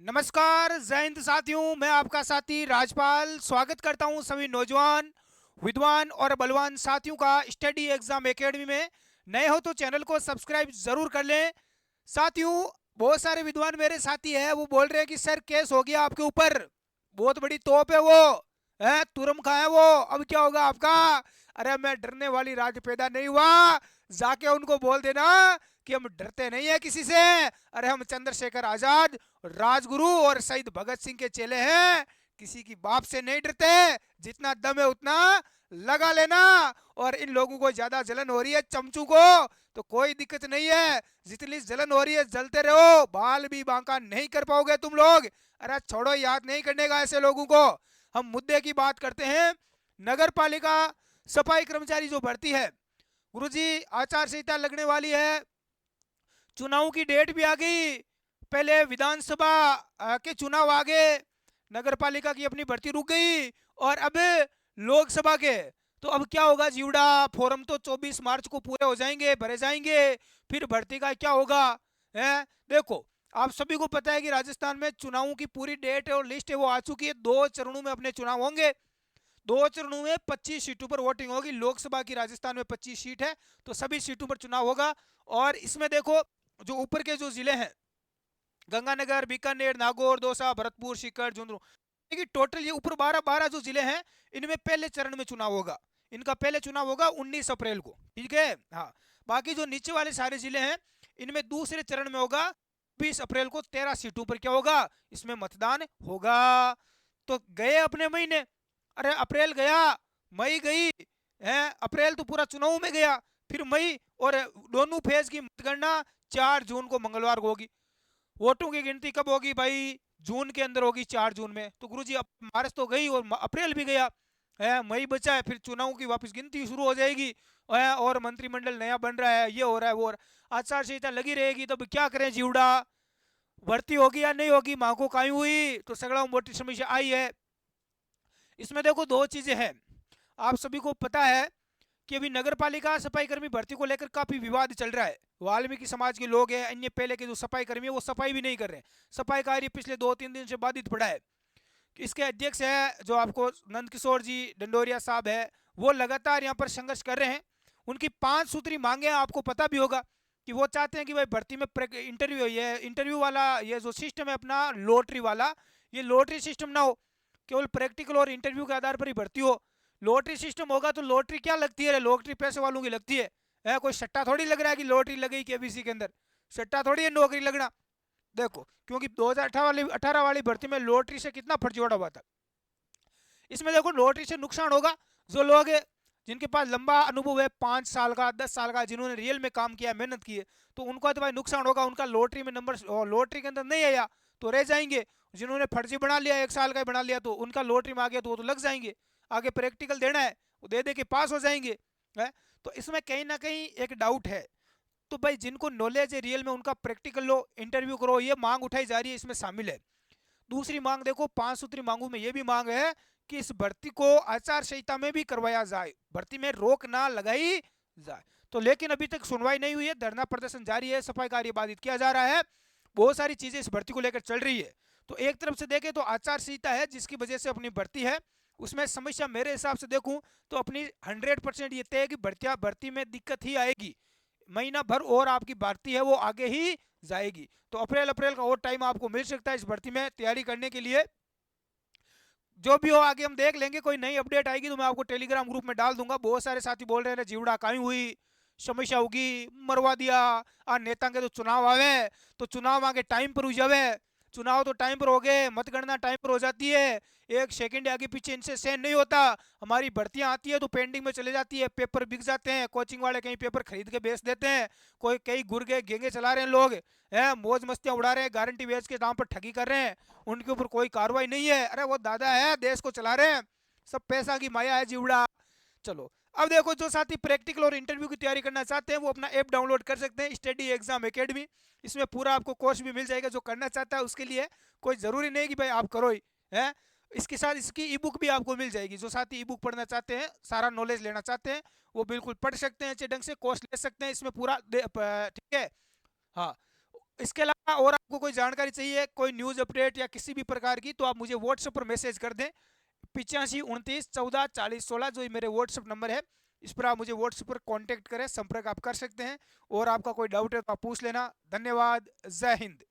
नमस्कार, जय हिंद साथियों। मैं आपका साथी राजपाल स्वागत करता हूं सभी नौजवान, विद्वान और बलवान साथियों का स्टडी एग्जाम एकेडमी में। नए हो तो चैनल को सब्सक्राइब जरूर कर लें। साथियों, बहुत सारे विद्वान मेरे साथी हैं, वो बोल रहे हैं कि सर केस हो गया आपके ऊपर, बहुत बड़ी तोप है वो, है तुरम खा है वो, अब क्या होगा आपका। अरे मैं डरने वाली राज पैदा नहीं हुआ, जाके उनको बोल देना कि हम डरते नहीं है किसी से। अरे हम चंद्रशेखर आजाद, राजगुरु और शहीद भगत सिंह के चेले हैं, किसी की बाप से नहीं डरते। जितना दम है उतना लगा लेना। और इन लोगों को ज्यादा जलन हो रही है चमचू को, तो कोई दिक्कत नहीं है, जितनी जलन हो रही है जलते रहो, बाल भी बांका नहीं कर पाओगे तुम लोग। अरे छोड़ो, याद नहीं करने का ऐसे लोगों को। हम मुद्दे की बात करते हैं। नगर पालिका सफाई कर्मचारी जो भर्ती है, गुरुजी आचार संहिता लगने वाली है, चुनाव की डेट भी आ गई। पहले विधानसभा के चुनाव आ गए, नगर पालिका की अपनी भर्ती रुक गई, और अब लोकसभा के। तो अब क्या होगा जीवड़ा, फॉर्म तो 24 मार्च को पूरे हो जाएंगे, भरे जाएंगे, फिर भर्ती का क्या होगा है। देखो, आप सभी को पता है कि राजस्थान में चुनावों की पूरी डेट और लिस्ट है वो आ चुकी है। 2 चरणों में अपने चुनाव होंगे। 2 चरणों में 25 सीटों पर वोटिंग होगी। लोकसभा की राजस्थान में 25 सीट है, तो सभी सीटों पर चुनाव होगा। और इसमें देखो, जो ऊपर के जो जिले हैं, गंगानगर, बीकानेर, नागौर, दौसा, भरतपुर, सीकर, झुंझुनू, देखिए टोटल ये ऊपर 12-12 जो जिले हैं, इनमें पहले चरण में चुनाव होगा। इनका पहले चुनाव होगा 19 अप्रैल को, ठीक है। हाँ, बाकी जो नीचे वाले सारे जिले हैं, इनमें दूसरे चरण में होगा 20 अप्रैल को। 13 सीटों पर क्या होगा, इसमें मतदान होगा। तो गए अपने महीने, अरे अप्रैल गया, मई गई है, अप्रैल तो पूरा चुनाव में गया, फिर मई, और दोनों फेज की मतगणना 4 जून को मंगलवार को होगी। वोटों की गिनती कब होगी भाई, जून के अंदर होगी, 4 जून में। तो गुरुजी अब मार्च तो गई और अप्रैल भी गया है, मई बचा है, फिर चुनाव की वापस गिनती शुरू हो जाएगी है, और मंत्रिमंडल नया बन रहा है, ये हो रहा है वो। आचार संहिता लगी रहेगी, तब क्या करें जीवड़ा, भर्ती होगी या नहीं होगी, माँ को काई हुई, तो सगड़ा मोटी समस्या आई है। इसमें देखो दो चीजें हैं। आप सभी को पता है कि अभी नगर पालिका सफाई कर्मी भर्ती को लेकर काफी विवाद चल रहा है। वाल्मीकि समाज के लोग हैं, अन्य पहले के जो सफाई कर्मी है वो सफाई भी नहीं कर रहे। सफाई कार्य पिछले 2-3 दिन से बाधित पड़ा है। इसके अध्यक्ष है जो आपको नंद किशोर जी डंडोरिया साहब है, वो लगातार यहाँ पर संघर्ष कर रहे हैं। उनकी 5 सूत्री मांगे हैं, आपको पता भी होगा कि वो चाहते हैं कि भाई भर्ती में इंटरव्यू, ये इंटरव्यू वाला ये जो सिस्टम है अपना लॉटरी वाला, ये लॉटरी सिस्टम ना हो, केवल प्रैक्टिकल और इंटरव्यू के आधार पर ही भर्ती हो। लॉटरी सिस्टम होगा तो लॉटरी क्या लगती है, लॉटरी पैसे वालों की लगती है, कोई सट्टा थोड़ी लग रहा है कि लॉटरी लगी केबीसी के अंदर, सट्टा थोड़ी है नौकरी लगना। देखो, क्योंकि 2018 वाली भर्ती में लॉटरी से कितना फर्जीवाड़ा हुआ था। इसमें देखो लॉटरी से नुकसान होगा, जो लोग जिनके पास लंबा अनुभव है, 5 साल का, 10 साल का, जिन्होंने रियल में काम किया, मेहनत की है, तो उनका तो भाई नुकसान होगा। उनका लॉटरी में नंबर, लॉटरी के अंदर नहीं आया तो रह जाएंगे। जिन्होंने फर्जी बना लिया, 1 साल का ही बना लिया, तो उनका लॉटरी में आ गया तो वो तो लग जाएंगे। आगे प्रैक्टिकल देना है, वो दे दे के पास हो जाएंगे, है। तो इसमें कहीं ना कहीं एक डाउट है। तो भाई जिनको नॉलेज है रियल में, उनका प्रैक्टिकल लो, इंटरव्यू करो, ये मांग उठाई जा रही है, इसमें शामिल है। दूसरी मांग देखो, 5 सूत्री मांगों में ये भी मांग है कि इस भर्ती को आचार संहिता में भी करवाया जाए, भर्ती में रोक ना लगाई जाए। तो लेकिन अभी तक सुनवाई नहीं हुई है, धरना प्रदर्शन जारी है, सफाई कार्य बाधित किया जा रहा है, बहुत सारी चीजें इस भर्ती को लेकर चल रही है। तो एक तरफ से देखें तो आचार संहिता है जिसकी वजह से अपनी भर्ती है, उसमें समस्या मेरे हिसाब से देखूं तो अपनी 100% ये तय है कि भर्ती में दिक्कत ही आएगी। महीना भर और आपकी भर्ती है वो आगे ही जाएगी। तो अप्रैल का और टाइम आपको मिल सकता है इस भर्ती में तैयारी करने के लिए। जो भी हो आगे हम देख लेंगे, कोई नई अपडेट आएगी तो मैं आपको टेलीग्राम ग्रुप में डाल दूंगा। बहुत सारे साथी बोल रहे हैं जीवड़ा काई हुई, समस्या होगी, मरवा दिया, आ नेता के तो चुनाव आवे, तो चुनाव आगे टाइम पर हो जावे, चुनाव तो टाइम पर हो गए, मतगणना टाइम पर हो जाती है, 1 सेकंड आगे पीछे इनसे सहन नहीं होता। हमारी भर्तियां आती है तो पेंडिंग में चले जाती है, पेपर बिक जाते हैं, कोचिंग वाले कहीं पेपर खरीद के बेच देते हैं, कोई कई गुर्गे गेंगे चला रहे हैं लोग, हैं मौज मस्तियां उड़ा रहे हैं, गारंटी बेच के दाम पर ठगी कर रहे हैं, उनके ऊपर कोई कार्रवाई नहीं है। अरे वो दादा है, देश को चला रहे हैं, सब पैसा की माया है जीवड़ा। चलो, अब देखो जो साथी प्रैक्टिकल और इंटरव्यू की तैयारी करना चाहते हैं वो अपना ऐप डाउनलोड कर सकते हैं, स्टडी एग्जाम एकेडमी। इसमें पूरा आपको कोर्स भी मिल जाएगा, जो करना चाहता है उसके लिए। कोई ज़रूरी नहीं कि भाई आप करो ही, है। इसके साथ इसकी ई बुक भी आपको मिल जाएगी। जो साथी ई बुक पढ़ना चाहते हैं, सारा नॉलेज लेना चाहते हैं, वो बिल्कुल पढ़ सकते हैं, अच्छे ढंग से कोर्स ले सकते हैं इसमें पूरा ठीक है। हाँ, इसके अलावा और आपको कोई जानकारी चाहिए, कोई न्यूज़ अपडेट या किसी भी प्रकार की, तो आप मुझे व्हाट्सएप पर मैसेज कर दें। 85 29 14 40 16 जो मेरे व्हाट्सएप नंबर है, इस पर आप मुझे व्हाट्सएप पर कांटेक्ट करें, संपर्क आप कर सकते हैं। और आपका कोई डाउट है तो आप पूछ लेना। धन्यवाद। जय हिंद।